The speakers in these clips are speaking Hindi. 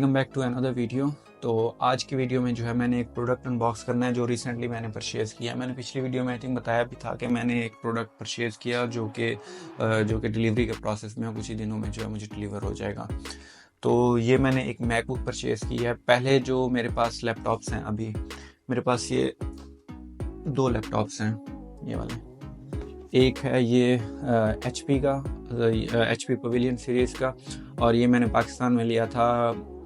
Welcome back to another video. तो आज की वीडियो में जो है मैंने एक प्रोडक्ट अनबॉक्स करना है जो रिसेंटली मैंने परचेज़ किया। मैंने पिछली वीडियो में आई थिंक बताया भी था कि मैंने एक प्रोडक्ट परचेज़ किया जो कि डिलीवरी के प्रोसेस में कुछ ही दिनों में जो है मुझे डिलीवर हो जाएगा। तो ये मैंने एक मैकबुक परचेज़ की है। पहले जो मेरे पास लैपटॉप्स हैं, अभी मेरे पास ये दो लैपटॉप्स हैं, ये वाले। एक है ये HP का, HP पवेलियन सीरीज़ का, और ये मैंने पाकिस्तान में लिया था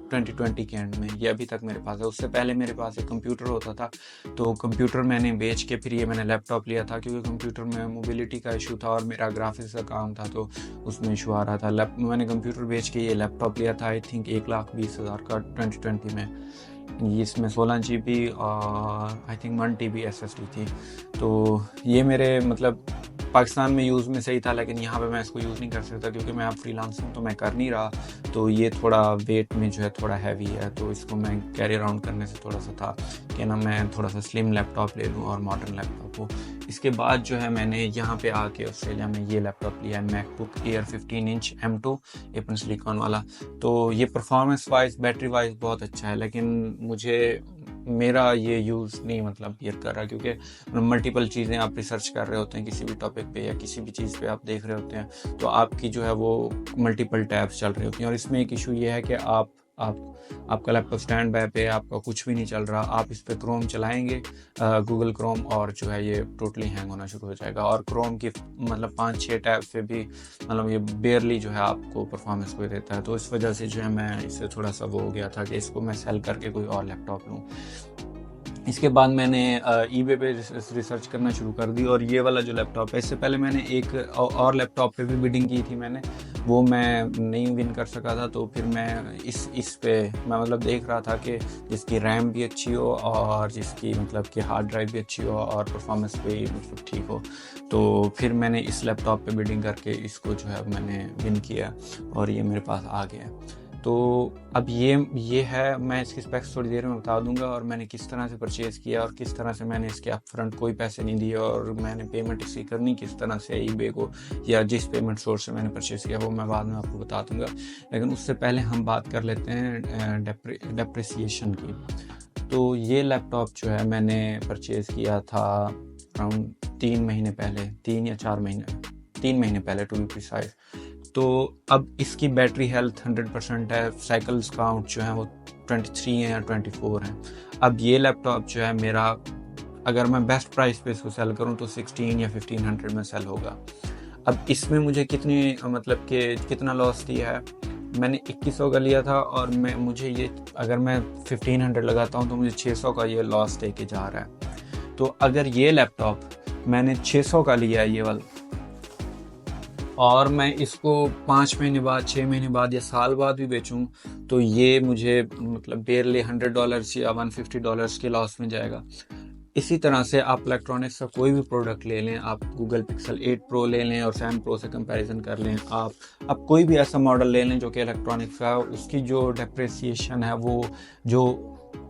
2020 के एंड में। ये अभी तक मेरे पास है। उससे पहले मेरे पास एक कंप्यूटर होता था, तो कंप्यूटर मैंने बेच के फिर ये मैंने लैपटॉप लिया था, क्योंकि कंप्यूटर में मोबिलिटी का इशू था और मेरा ग्राफिक्स का काम था, तो उसमें इशू आ रहा था। मैंने कंप्यूटर बेच के ये लैपटॉप लिया था, आई थिंक 1,20,000 का 2020 में। इसमें 16 GB और आई थिंक 1 TB SSD थी। तो ये मेरे मतलब पाकिस्तान में यूज़ में सही था, लेकिन यहाँ पे मैं इसको यूज़ नहीं कर सकता क्योंकि मैं अब फ्रीलांसर हूँ, तो मैं कर नहीं रहा। तो ये थोड़ा वेट में जो है थोड़ा हैवी है, तो इसको मैं कैरी अराउंड करने से थोड़ा सा था कि ना मैं थोड़ा सा स्लिम लैपटॉप ले लूँ और मॉडर्न लैपटॉप हो। इसके बाद जो है मैंने यहाँ पे आके ऑस्ट्रेलिया में ये लैपटॉप लिया है, MacBook Air 15 inch M2 Apple silicon वाला। तो ये परफॉर्मेंस वाइज, बैटरी वाइज बहुत अच्छा है, लेकिन मेरा ये यूज़ नहीं मतलब ये कर रहा, क्योंकि मल्टीपल चीज़ें आप रिसर्च कर रहे होते हैं किसी भी टॉपिक पे या किसी भी चीज़ पे आप देख रहे होते हैं, तो आपकी जो है वो मल्टीपल टैब्स चल रही होती हैं। और इसमें एक इशू ये है कि आपका लैपटॉप स्टैंड बाय पे, आपका कुछ भी नहीं चल रहा, आप इस पे क्रोम चलाएंगे, गूगल क्रोम, और जो है ये टोटली हैंग होना शुरू हो जाएगा। और क्रोम की मतलब 5-6 टैब पे भी मतलब ये बेयरली जो है आपको परफॉर्मेंस कोई देता है। तो इस वजह से जो है मैं इससे थोड़ा सा वो हो गया था कि इसको मैं सेल करके कोई और लैपटॉप लूँ। इसके बाद मैंने eBay पे रिसर्च करना शुरू कर दी, और ये वाला जो लैपटॉप है, इससे पहले मैंने एक और लैपटॉप पे भी बिडिंग की थी मैंने, वो मैं नहीं विन कर सका था। तो फिर मैं इस पे मैं मतलब देख रहा था कि जिसकी रैम भी अच्छी हो और जिसकी मतलब कि हार्ड ड्राइव भी अच्छी हो और परफॉर्मेंस भी मतलब ठीक हो। तो फिर मैंने इस लैपटॉप पे बिडिंग करके इसको जो है मैंने विन किया और ये मेरे पास आ गया। तो अब ये है, मैं इसकी स्पेक्स थोड़ी देर में बता दूंगा, और मैंने किस तरह से परचेज़ किया और किस तरह से मैंने इसके अपफ्रंट कोई पैसे नहीं दिए, और मैंने पेमेंट इसकी करनी किस तरह से eBay को, या जिस पेमेंट सोर्स से मैंने परचेज़ किया वो मैं बाद में आपको बता दूंगा। लेकिन उससे पहले हम बात कर लेते हैं डेप्रिसिएशन की। तो ये लैपटॉप जो है मैंने परचेज़ किया था अराउंड 3 महीने पहले, 3 या 4 महीने, 3 महीने पहले टू बी प्रिसाइज। तो अब इसकी बैटरी हेल्थ 100% है, साइकिल्स काउंट जो है वो 23 है या 24 है। अब ये लैपटॉप जो है मेरा, अगर मैं बेस्ट प्राइस पे इसको सेल करूं तो 16 या 1500 में सेल होगा। अब इसमें मुझे कितनी मतलब कि कितना लॉस दिया है, मैंने 2100 का लिया था, और मुझे ये अगर मैं 1500 लगाता हूँ तो मुझे 600 का ये लॉस दे के जा रहा है। तो अगर ये लैपटॉप मैंने 600 का लिया है ये वाला, और मैं इसको 5 महीने बाद, 6 महीने बाद या साल बाद भी बेचूं, तो ये मुझे मतलब बेयरली $100 या $150 के लॉस में जाएगा। इसी तरह से आप इलेक्ट्रॉनिक्स का कोई भी प्रोडक्ट ले लें, आप गूगल पिक्सल 8 प्रो ले लें और 7 प्रो से कंपैरिजन कर लें, आप कोई भी ऐसा मॉडल ले लें जो कि इलेक्ट्रॉनिक्स का, उसकी जो डेप्रिसिएशन है वो जो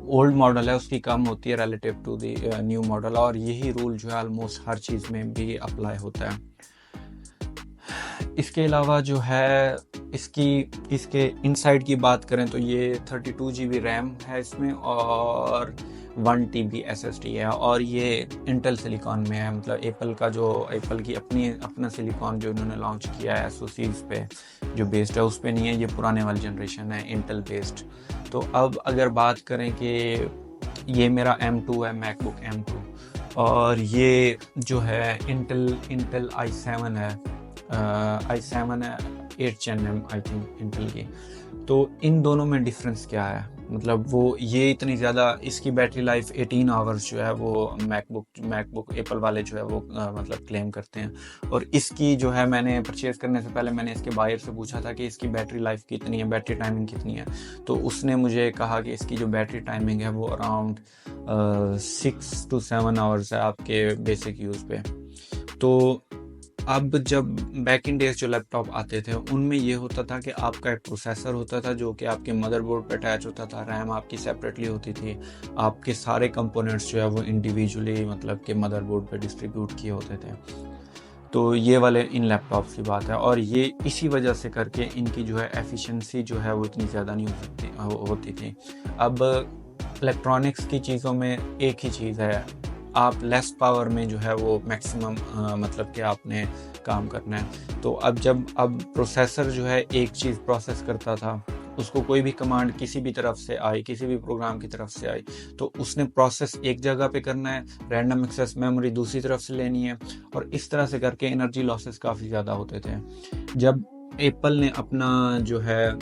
ओल्ड मॉडल है उसकी कम होती है relative to the new model. और यही रूल जो है ऑलमोस्ट हर चीज़ में भी अप्लाई होता है। इसके अलावा जो है इसके इनसाइड की बात करें तो ये 32 GB रैम है इसमें, और 1 TB SSD है, और ये इंटेल सिलिकॉन में है। मतलब एप्पल की अपना सिलिकॉन जो इन्होंने लॉन्च किया है SoCs पे जो बेस्ड है, उस पे नहीं है, ये पुराने वाली जनरेशन है इंटेल बेस्ड। तो अब अगर बात करें कि ये मेरा M2 है, मैकबुक M2, और ये जो है इंटेल i7 है, i7 है 8 Gen आई थिंक इंटेल की। तो इन दोनों में डिफरेंस क्या है, मतलब वो ये इतनी ज़्यादा, इसकी बैटरी लाइफ 18 आवर्स जो है वो मैकबुक एप्पल वाले जो है वो मतलब क्लेम करते हैं। और इसकी जो है, मैंने परचेज़ करने से पहले मैंने इसके बायर से पूछा था कि इसकी बैटरी लाइफ कितनी है, बैटरी टाइमिंग कितनी है। तो उसने मुझे कहा कि इसकी जो बैटरी टाइमिंग है वो अराउंड 6 to 7 आवर्स है आपके बेसिक यूज़ पे। तो अब जब बैक इन डेज जो लैपटॉप आते थे उनमें ये होता था कि आपका एक प्रोसेसर होता था जो कि आपके मदरबोर्ड पे अटैच होता था, रैम आपकी सेपरेटली होती थी, आपके सारे कंपोनेंट्स जो है वो इंडिविजुअली मतलब के मदरबोर्ड पे डिस्ट्रीब्यूट किए होते थे। तो ये वाले इन लैपटॉप्स की बात है, और ये इसी वजह से करके इनकी जो है एफिशिएंसी जो है वो इतनी ज़्यादा नहीं होती थी। अब इलेक्ट्रॉनिक्स की चीज़ों में एक ही चीज़ है, आप लेस पावर में जो है वो मैक्सिमम मतलब कि आपने काम करना है। तो अब प्रोसेसर जो है एक चीज़ प्रोसेस करता था, उसको कोई भी कमांड किसी भी तरफ से आई, किसी भी प्रोग्राम की तरफ से आई, तो उसने प्रोसेस एक जगह पे करना है, रैंडम एक्सेस मेमोरी दूसरी तरफ से लेनी है, और इस तरह से करके एनर्जी लॉसेस काफ़ी ज़्यादा होते थे। जब एप्पल ने अपना जो है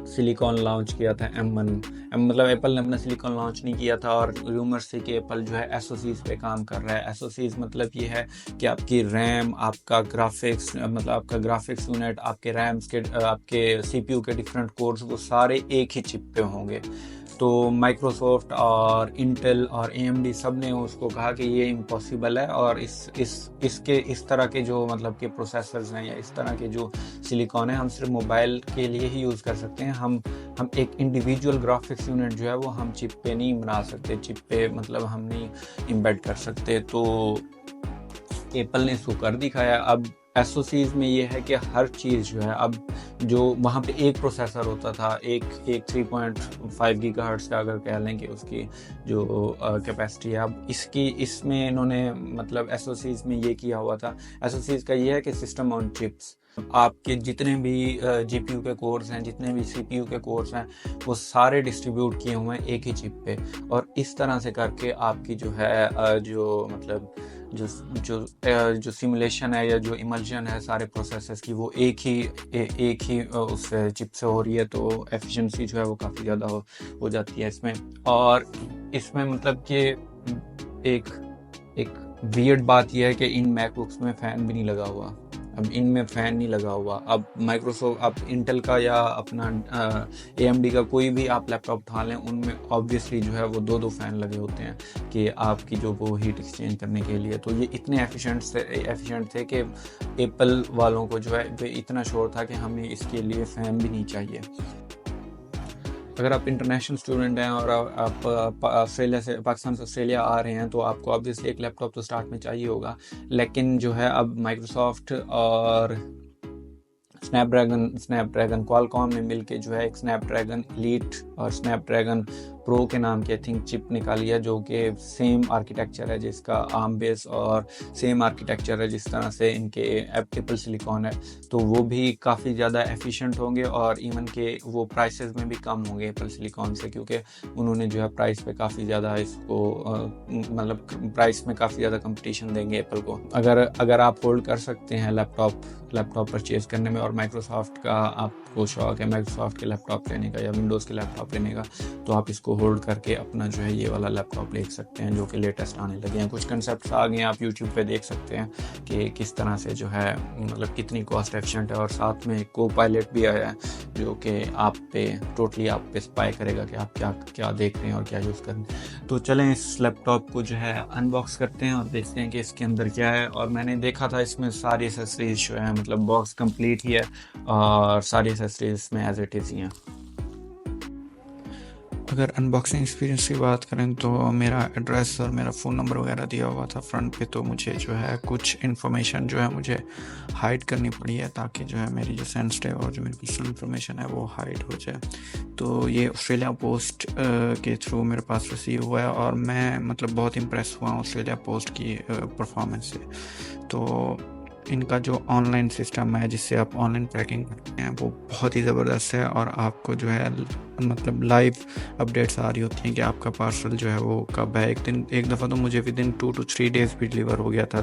सिलिकॉन लॉन्च किया था M1, मतलब एप्पल ने अपना सिलिकॉन लॉन्च नहीं किया था, और रूमर्स थे कि एप्पल जो है एसओसीज पे काम कर रहा है। एसओसीज मतलब ये है कि आपकी रैम, आपका ग्राफिक्स, मतलब आपका ग्राफिक्स यूनिट, आपके रैम्स के, आपके सीपीयू के डिफरेंट कोर्स, वो सारे एक ही चिप पे होंगे। तो माइक्रोसॉफ्ट और इंटेल और AMD सब ने उसको कहा कि ये इम्पॉसिबल है, और इस तरह के जो मतलब के प्रोसेसर्स हैं या इस तरह के जो सिलिकॉन है, हम सिर्फ मोबाइल के लिए ही यूज़ कर सकते हैं। हम एक इंडिविजुअल ग्राफिक्स यूनिट जो है वो हम चिप पे नहीं बना सकते, चिप पे मतलब हम नहीं इम्बेड कर सकते। तो एप्पल ने इसको कर दिखाया। अब एसओसीज में ये है कि हर चीज़ जो है, अब जो वहाँ पे एक प्रोसेसर होता था, एक 3.5 गीगाहर्ट्ज़ का अगर कह लें कि उसकी जो कैपेसिटी है, अब इसमें इन्होंने मतलब एसओसीज में ये किया हुआ था। एसओसीज का ये है कि सिस्टम ऑन चिप्स, आपके जितने भी जीपीयू के कोर्स हैं, जितने भी सीपीयू के कोर्स हैं, वो सारे डिस्ट्रीब्यूट किए हुए हैं एक ही चिप पे, और इस तरह से करके आपकी जो है जो मतलब जो सिमुलेशन है या जो इमल्शन है सारे प्रोसेसेस की, वो एक ही उस चिप से हो रही है। तो एफिशिएंसी जो है वो काफ़ी ज़्यादा हो जाती है इसमें। और इसमें मतलब कि एक वियर्ड बात यह है कि इन मैकबुक्स में फ़ैन भी नहीं लगा हुआ। अब इनमें फ़ैन नहीं लगा हुआ। अब माइक्रोसॉफ्ट, अब इंटेल का या अपना AMD का कोई भी आप लैपटॉप उठा लें, उनमें ऑब्वियसली जो है वो दो फ़ैन लगे होते हैं कि आपकी जो वो हीट एक्सचेंज करने के लिए। तो ये इतने एफिशिएंट थे कि एप्पल वालों को जो है इतना शोर था कि हमें इसके लिए फ़ैन भी नहीं चाहिए। अगर आप इंटरनेशनल स्टूडेंट हैं और आप ऑस्ट्रेलिया से, पाकिस्तान से ऑस्ट्रेलिया आ रहे हैं, तो आपको ऑब्वियसली एक लैपटॉप तो स्टार्ट में चाहिए होगा। लेकिन जो है अब माइक्रोसॉफ्ट और स्नैपड्रैगन क्वालकॉम ने मिलके जो है एक स्नैपड्रैगन एलीट और स्नैपड्रैगन प्रो के नाम की आई थिंक चिप निकाली है, जो कि सेम आर्किटेक्चर है जिसका आर्म बेस, और सेम आर्किटेक्चर है जिस तरह से इनके एप्पल सिलिकॉन है। तो वो भी काफ़ी ज़्यादा एफिशिएंट होंगे, और इवन के वो प्राइसेस में भी कम होंगे एप्पल सिलिकॉन से, क्योंकि उन्होंने जो है प्राइस पे काफ़ी ज़्यादा इसको मतलब प्राइस में काफ़ी ज़्यादा कंपटीशन देंगे एप्पल को। अगर आप होल्ड कर सकते हैं लैपटॉप परचेज़ करने में, और माइक्रोसॉफ्ट का आपको शौक है माइक्रोसॉफ्ट के लैपटॉप लेने का या विंडोज़ के लैपटॉप लेने का, तो आप इसको होल्ड करके अपना जो है ये वाला लैपटॉप ले सकते हैं, जो कि लेटेस्ट आने लगे हैं। कुछ कंसेप्ट्स आ गए हैं, आप यूट्यूब पे देख सकते हैं कि किस तरह से जो है मतलब कितनी कॉस्ट एफिशिएंट है। और साथ में को पायलट भी आया है, जो कि आप पे स्पाई करेगा कि आप क्या देख रहे हैं और क्या यूज़ कर रहे हैं। तो चलें इस लैपटॉप को जो है अनबॉक्स करते हैं और देखते हैं कि इसके अंदर क्या है। और मैंने देखा था इसमें सारी एसेसरीज जो है, मतलब बॉक्स कंप्लीट ही है, और सारी एसेसरीज इसमें एज इट इज़ ही हैं। अगर अनबॉक्सिंग एक्सपीरियंस की बात करें तो मेरा एड्रेस और मेरा फ़ोन नंबर वगैरह दिया हुआ था फ्रंट पे, तो मुझे जो है कुछ इन्फॉर्मेशन जो है मुझे हाइड करनी पड़ी है, ताकि जो है मेरी जो सेंसिटिव और जो मेरी पर्सनल इन्फॉर्मेशन है वो हाइड हो जाए। तो ये ऑस्ट्रेलिया पोस्ट के थ्रू मेरे पास रिसीव हुआ है, और मैं मतलब बहुत इम्प्रेस हुआ ऑस्ट्रेलिया पोस्ट की परफॉर्मेंस से। तो इनका जो ऑनलाइन सिस्टम है जिससे आप ऑनलाइन पैकिंग करते हैं, वो बहुत ही ज़बरदस्त है, और आपको जो है मतलब लाइव अपडेट्स आ रही होती हैं कि आपका पार्सल जो है वो कब है। एक दफ़ा तो मुझे विदिन 2 to 3 डेज़ भी डिलीवर हो गया था।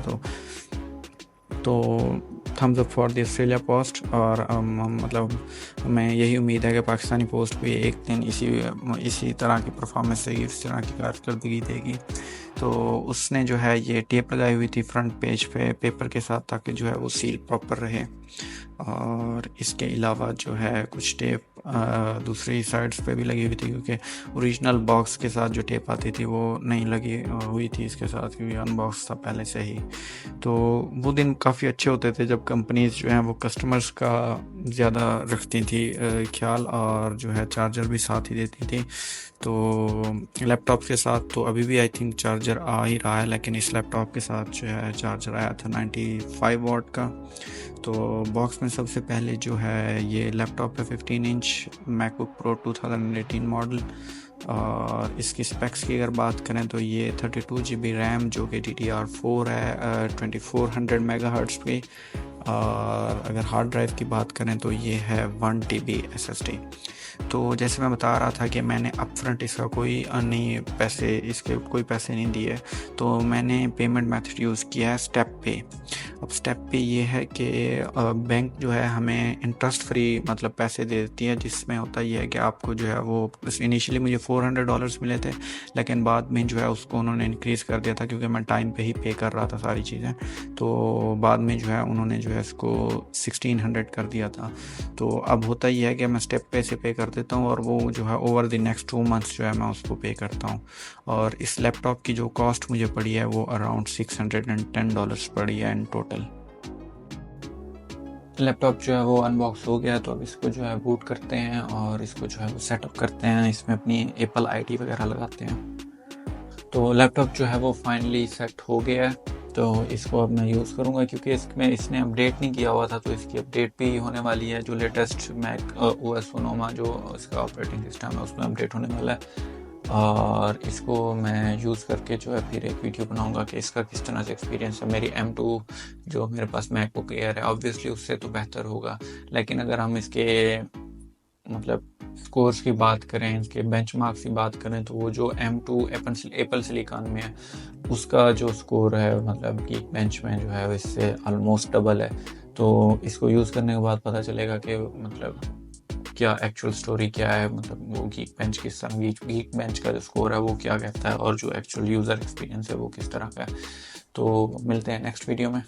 तो thumbs up for the Australia Post. और मतलब मैं यही उम्मीद है कि पाकिस्तानी पोस्ट भी एक दिन इसी तरह की परफॉर्मेंस देगी, इस तरह की कारकर्दगी देगी। तो उसने जो है ये टेप लगाई हुई थी फ्रंट पेज पे पेपर के साथ, ताकि जो है वो सील प्रॉपर रहे। और इसके अलावा जो है कुछ टेप दूसरी साइड्स पे भी लगी हुई थी, क्योंकि ओरिजिनल बॉक्स के साथ जो टेप आती थी वो नहीं लगी हुई थी इसके साथ, क्योंकि अनबॉक्स था पहले से ही। तो वो दिन काफ़ी अच्छे होते थे जब कंपनीज जो हैं वो कस्टमर्स का ज़्यादा रखती थी ख्याल, और जो है चार्जर भी साथ ही देती थी। तो लैपटॉप के साथ तो अभी भी आई थिंक चार्जर आ ही रहा है, लेकिन इस लैपटॉप के साथ जो है चार्जर आया था 95 वॉट का। तो बॉक्स में सबसे पहले जो है ये लैपटॉप है 15 इंच मैकबुक प्रो 2018 मॉडल, और इसकी स्पेक्स की अगर बात करें तो ये 32 GB रैम जो कि DDR4 है 2400 मेगाहर्ट्ज़ की, और अगर हार्ड ड्राइव की बात करें तो ये है 1 TB SSD। तो जैसे मैं बता रहा था कि मैंने अपफ्रंट इसका इसके कोई पैसे नहीं दिए, तो मैंने पेमेंट मेथड यूज़ किया है स्टेप पे। अब स्टेप पे ये है कि बैंक जो है हमें इंटरेस्ट फ्री मतलब पैसे दे देती है, जिसमें होता ये है कि आपको जो है वो इनिशियली मुझे $400 मिले थे, लेकिन बाद में जो है उसको उन्होंने इंक्रीज़ कर दिया था, क्योंकि मैं टाइम पे ही पे कर रहा था सारी चीज़ें। तो बाद में जो है उन्होंने जो है इसको 1600 कर दिया था। तो अब होता ही है कि मैं स्टेप पे से पे कर देता हूँ, और वो जो है ओवर द नेक्स्ट 2 मंथ्स जो है मैं उसको पे करता हूँ। और इस लैपटॉप की जो कॉस्ट मुझे पड़ी है वो अराउंड $610 पड़ी है इन टोटल। लैपटॉप जो है वो अनबॉक्स हो गया, तो अब इसको जो है बूट करते हैं और इसको जो है वो सेटअप करते हैं, इसमें अपनी एप्पल आईडी वगैरह लगाते हैं। तो लैपटॉप जो है वो फाइनली सेट हो गया है, तो इसको अब मैं यूज़ करूँगा, क्योंकि इसने अपडेट नहीं किया हुआ था, तो इसकी अपडेट भी होने वाली है। जो लेटेस्ट मैक OS सोनोमा जो इसका ऑपरेटिंग सिस्टम है उसमें अपडेट होने वाला है, और इसको मैं यूज़ करके जो है फिर एक वीडियो बनाऊंगा कि इसका किस तरह से एक्सपीरियंस है। मेरी M2 जो मेरे पास मैकबुक एयर है ऑब्वियसली उससे तो बेहतर होगा, लेकिन अगर हम इसके मतलब स्कोर्स की बात करें, इसके बेंचमार्क्स की बात करें, तो वो जो M2 एप्पल सिलिकॉन में है उसका जो स्कोर है मतलब गीक बेंच में जो है इससे ऑलमोस्ट डबल है। तो इसको यूज़ करने के बाद पता चलेगा कि मतलब क्या एक्चुअल स्टोरी क्या है, मतलब वो गीक बेंच किस तरह गीक बेंच का जो स्कोर है वो क्या कहता है, और जो एक्चुअल यूज़र एक्सपीरियंस है वो किस तरह का है। तो मिलते हैं नेक्स्ट वीडियो में।